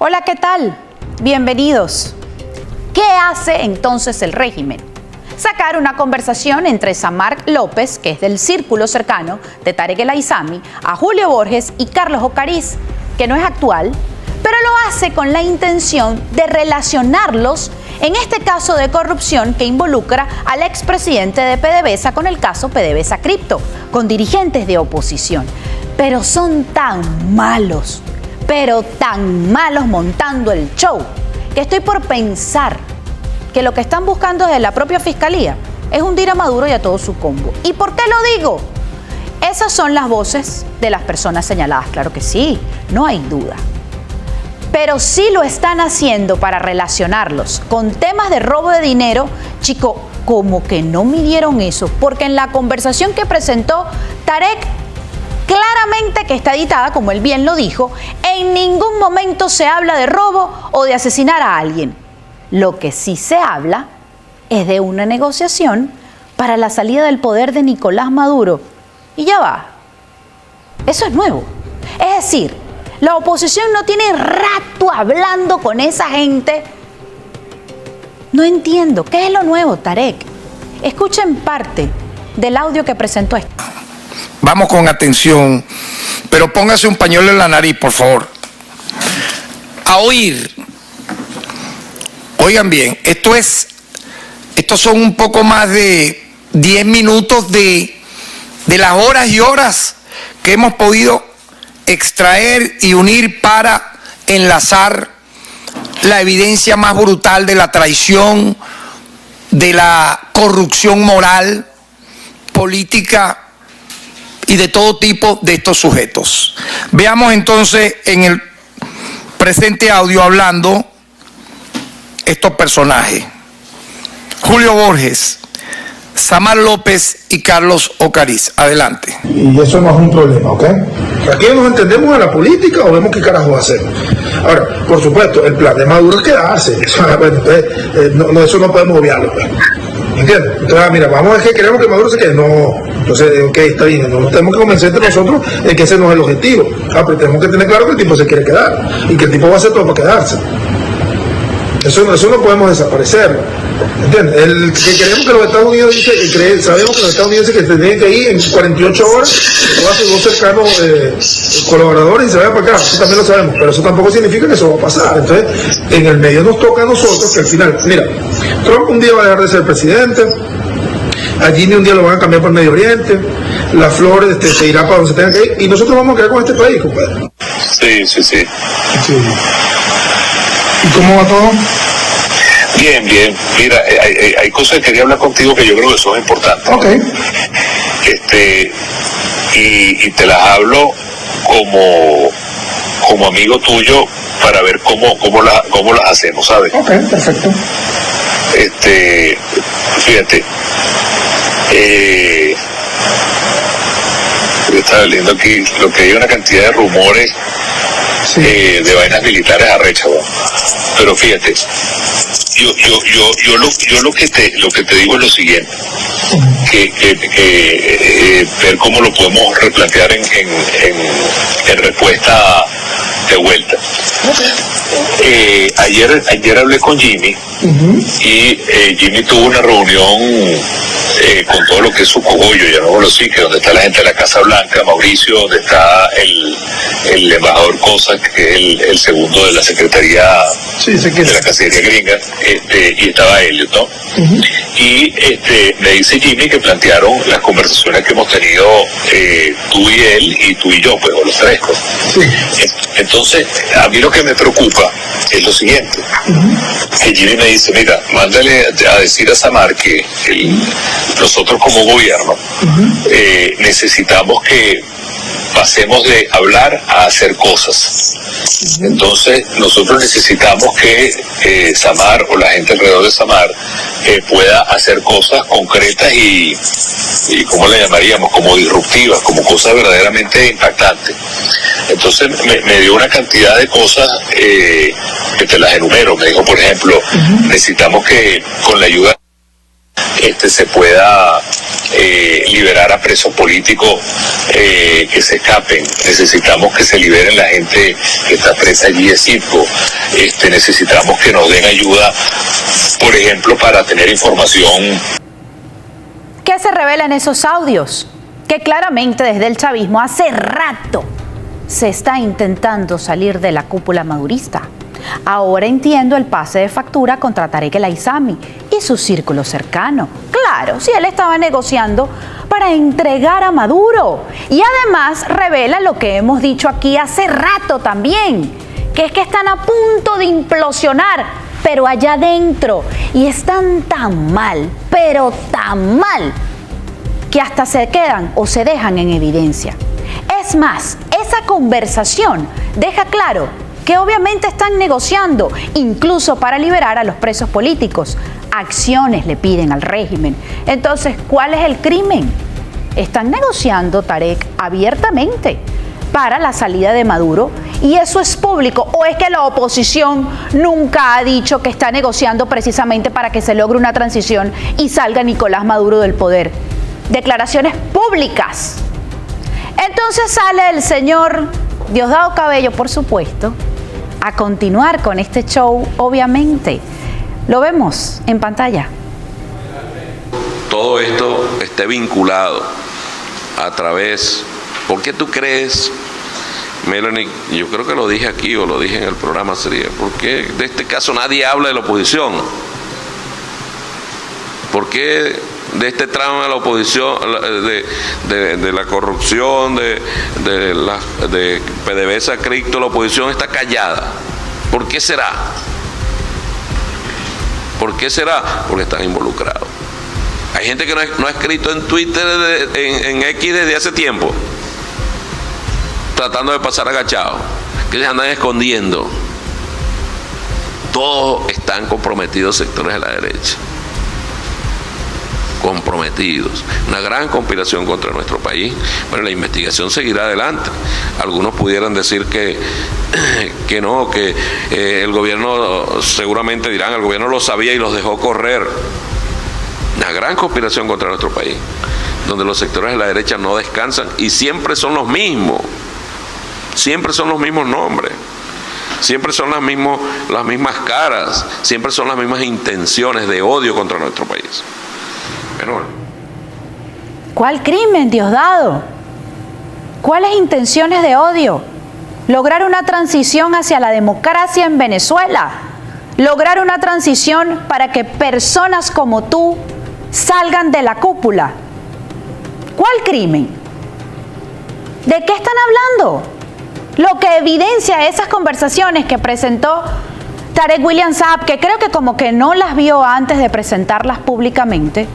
Hola, ¿qué tal? Bienvenidos. ¿Qué hace entonces el régimen? Sacar una conversación entre Samar López, que es del círculo cercano de Tarek El Aissami, a Julio Borges y Carlos Ocariz, que no es actual, pero lo hace con la intención de relacionarlos en este caso de corrupción que involucra al expresidente de PDVSA con el caso PDVSA Cripto, con dirigentes de oposición. Pero son tan malos montando el show, que estoy por pensar que lo que están buscando desde la propia fiscalía es hundir a Maduro y a todo su combo. ¿Y por qué lo digo? Esas son las voces de las personas señaladas, claro que sí, no hay duda. Pero sí lo están haciendo para relacionarlos con temas de robo de dinero. Chico, como que no midieron eso, porque en la conversación que presentó Tarek, claramente que está editada, como él bien lo dijo, en ningún momento se habla de robo o de asesinar a alguien. Lo que sí se habla es de una negociación para la salida del poder de Nicolás Maduro. Y ya va. Eso es nuevo. Es decir, la oposición no tiene rato hablando con esa gente. No entiendo. ¿Qué es lo nuevo, Tarek? Escuchen parte del audio que presentó esto. Vamos con atención, pero póngase un pañuelo en la nariz, por favor. A oír. Oigan bien, estos son un poco más de 10 minutos de las horas y horas que hemos podido extraer y unir para enlazar la evidencia más brutal de la traición, de la corrupción moral, política y de todo tipo de estos sujetos. Veamos entonces en el presente audio hablando estos personajes: Julio Borges, Samar López y Carlos Ocariz. Adelante. Y eso no es un problema, ¿ok? Aquí nos entendemos a la política o vemos qué carajo hacemos. Ahora, por supuesto, el plan de Maduro es quedarse. Eso, bueno, entonces, eso no podemos obviarlo. ¿Entiendes? Entonces, mira, vamos a ver que queremos que Maduro se quede. No, entonces, ok, está bien. No nos tenemos que convencer entre nosotros de que ese no es el objetivo. Pero tenemos que tener claro que el tipo se quiere quedar y que el tipo va a hacer todo para quedarse. Eso no podemos desaparecer. ¿Entiendes? Que queremos que los Estados Unidos sabemos que los Estados Unidos dicen que tendrían que ir en 48 horas, todos sus dos cercanos colaboradores y se vayan para acá. Eso también lo sabemos, pero eso tampoco significa que eso va a pasar. Entonces, en el medio nos toca a nosotros que al final, mira, Trump un día va a dejar de ser presidente, a Jimmy un día lo van a cambiar por Medio Oriente, la Flor se irá para donde se tenga que ir, y nosotros vamos a quedar con este país, compadre. Sí. ¿Y cómo va todo? Bien. Mira, hay cosas que quería hablar contigo que yo creo que son importantes. Ok. Y te las hablo como amigo tuyo para ver cómo las hacemos, ¿sabes? Ok, perfecto. Fíjate, yo estaba leyendo aquí lo que hay una cantidad de rumores. Sí. De vainas militares arrechas, ¿no? Pero fíjate, yo lo que te digo es lo siguiente, que ver cómo lo podemos replantear en respuesta de vuelta. Ayer hablé con Jimmy, y Jimmy tuvo una reunión con todo lo que es su cogollo, ya no lo sé, que donde está la gente de la Casa Blanca, Mauricio, donde está el embajador Cosa, que es el segundo de la Secretaría de la Cancillería gringa, y estaba Elliot, ¿no? Y me dice Jimmy que plantearon las conversaciones que hemos tenido tú y él, y tú y yo, pues, o los tres, pues. Entonces, a mí lo que me preocupa es lo siguiente, que Jimmy me dice, mira, mándale a decir a Samar que nosotros como gobierno necesitamos que pasemos de hablar a hacer cosas. Entonces nosotros necesitamos que Samar o la gente alrededor de Samar pueda hacer cosas concretas y ¿cómo le llamaríamos? Como disruptivas, como cosas verdaderamente impactantes. Entonces me dio una cantidad de cosas que te las enumero. Me dijo, por ejemplo, necesitamos que con la ayuda se pueda liberar a presos políticos que se escapen. Necesitamos que se liberen la gente que está presa allí de Citgo. Necesitamos que nos den ayuda, por ejemplo, para tener información. ¿Qué se revela en esos audios? Que claramente desde el chavismo hace rato se está intentando salir de la cúpula madurista. Ahora entiendo el pase de factura contra Tarek El Aissami y su círculo cercano. Claro, si él estaba negociando para entregar a Maduro. Y además revela lo que hemos dicho aquí hace rato también, que es que están a punto de implosionar, pero allá adentro. Y están tan mal, pero tan mal, que hasta se quedan o se dejan en evidencia. Es más, esa conversación deja claro que obviamente están negociando, incluso para liberar a los presos políticos. Acciones le piden al régimen. Entonces, ¿cuál es el crimen? Están negociando, Tarek, abiertamente para la salida de Maduro, y eso es público. ¿O es que la oposición nunca ha dicho que está negociando precisamente para que se logre una transición y salga Nicolás Maduro del poder? Declaraciones públicas. Entonces sale el señor Diosdado Cabello, por supuesto, a continuar con este show, obviamente. Lo vemos en pantalla. Todo esto esté vinculado a través... ¿Por qué tú crees, Melanie? Yo creo que lo dije aquí o lo dije en el programa, sería, ¿por qué de este caso nadie habla de la oposición? ¿Por qué de este tramo de la oposición, de la corrupción, de PDVSA, cripto, la oposición está callada? ¿Por qué será? ¿Por qué será? Porque están involucrados. Hay gente que no ha escrito en Twitter, en X desde hace tiempo, tratando de pasar agachados, que se andan escondiendo. Todos están comprometidos, sectores de la derecha. Comprometidos. Una gran conspiración contra nuestro país. Bueno, la investigación seguirá adelante. Algunos pudieran decir que no, que el gobierno, seguramente dirán, el gobierno lo sabía y los dejó correr. Una gran conspiración contra nuestro país, donde los sectores de la derecha no descansan y siempre son los mismos. Siempre son los mismos nombres. Siempre son las mismas caras. Siempre son las mismas intenciones de odio contra nuestro país. Bueno. ¿Cuál crimen, Diosdado? ¿Cuáles intenciones de odio? Lograr una transición hacia la democracia en Venezuela. Lograr una transición para que personas como tú salgan de la cúpula. ¿Cuál crimen? ¿De qué están hablando? Lo que evidencia esas conversaciones que presentó Tarek William Saab, que creo que como que no las vio antes de presentarlas públicamente,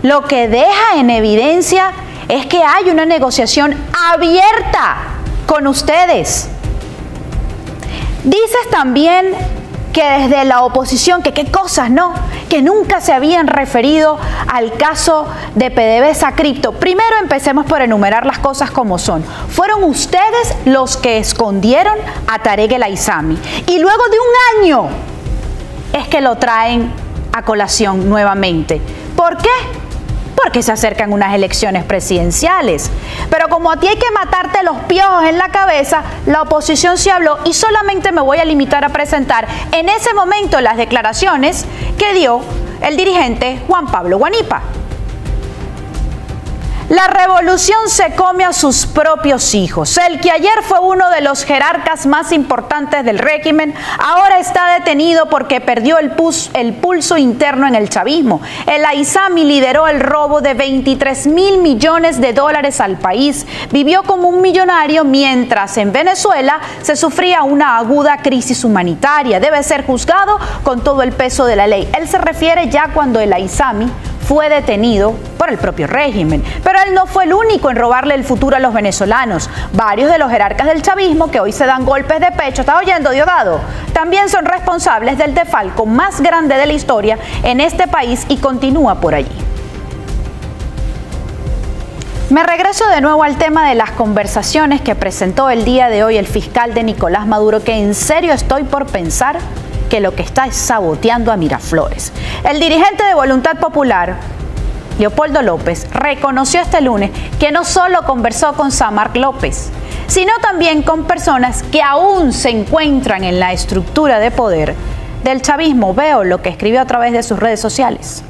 lo que deja en evidencia es que hay una negociación abierta con ustedes. Dices también que desde la oposición, que qué cosas, ¿no? Que nunca se habían referido al caso de PDVSA Cripto. Primero empecemos por enumerar las cosas como son. Fueron ustedes los que escondieron a Tarek El Aissami. Y luego de un año es que lo traen a colación nuevamente. ¿Por qué? Porque se acercan unas elecciones presidenciales. Pero como a ti hay que matarte los piojos en la cabeza, la oposición se habló y solamente me voy a limitar a presentar en ese momento las declaraciones que dio el dirigente Juan Pablo Guanipa. La revolución se come a sus propios hijos. El que ayer fue uno de los jerarcas más importantes del régimen, ahora está detenido porque perdió el pulso interno en el chavismo. El Aissami lideró el robo de 23.000 millones de dólares al país. Vivió como un millonario mientras en Venezuela se sufría una aguda crisis humanitaria. Debe ser juzgado con todo el peso de la ley. Él se refiere ya cuando el Aissami fue detenido por el propio régimen. Pero él no fue el único en robarle el futuro a los venezolanos. Varios de los jerarcas del chavismo que hoy se dan golpes de pecho, ¿estás oyendo, Diosdado? También son responsables del desfalco más grande de la historia en este país y continúa por allí. Me regreso de nuevo al tema de las conversaciones que presentó el día de hoy el fiscal de Nicolás Maduro, que en serio estoy por pensar que lo que está es saboteando a Miraflores. El dirigente de Voluntad Popular, Leopoldo López, reconoció este lunes que no solo conversó con Samarc López, sino también con personas que aún se encuentran en la estructura de poder del chavismo. Veo lo que escribió a través de sus redes sociales.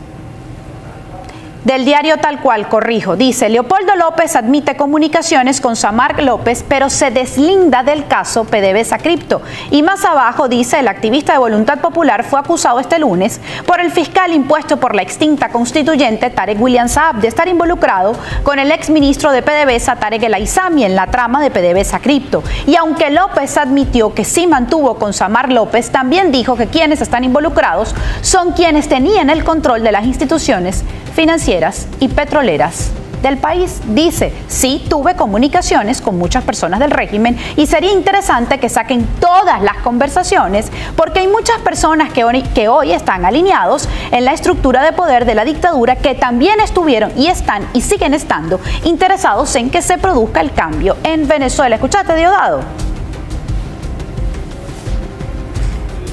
Del diario Tal Cual, corrijo, dice: Leopoldo López admite comunicaciones con Samarc López, pero se deslinda del caso PDVSA Cripto. Y más abajo dice: el activista de Voluntad Popular fue acusado este lunes por el fiscal impuesto por la extinta constituyente Tarek William Saab de estar involucrado con el exministro de PDVSA Tarek El Aizami en la trama de PDVSA Cripto. Y aunque López admitió que sí mantuvo con Samarc López, también dijo que quienes están involucrados son quienes tenían el control de las instituciones financieras y petroleras del país. Dice: sí, tuve comunicaciones con muchas personas del régimen y sería interesante que saquen todas las conversaciones, porque hay muchas personas que hoy están alineados en la estructura de poder de la dictadura que también estuvieron y están y siguen estando interesados en que se produzca el cambio en Venezuela. ¿Escuchaste, Diosdado?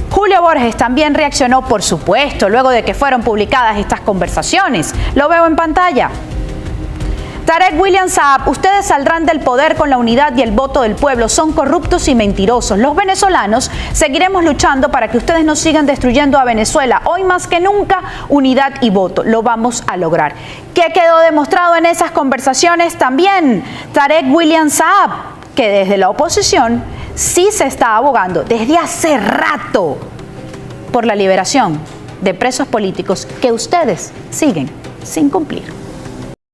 Julio Borges también reaccionó, por supuesto, luego de que fueron publicadas estas conversaciones. Lo veo en pantalla. Tarek William Saab: ustedes saldrán del poder con la unidad y el voto del pueblo. Son corruptos y mentirosos. Los venezolanos seguiremos luchando para que ustedes no sigan destruyendo a Venezuela. Hoy más que nunca, unidad y voto. Lo vamos a lograr. ¿Qué quedó demostrado en esas conversaciones? También Tarek William Saab, que desde la oposición sí se está abogando desde hace rato por la liberación de presos políticos que ustedes siguen sin cumplir.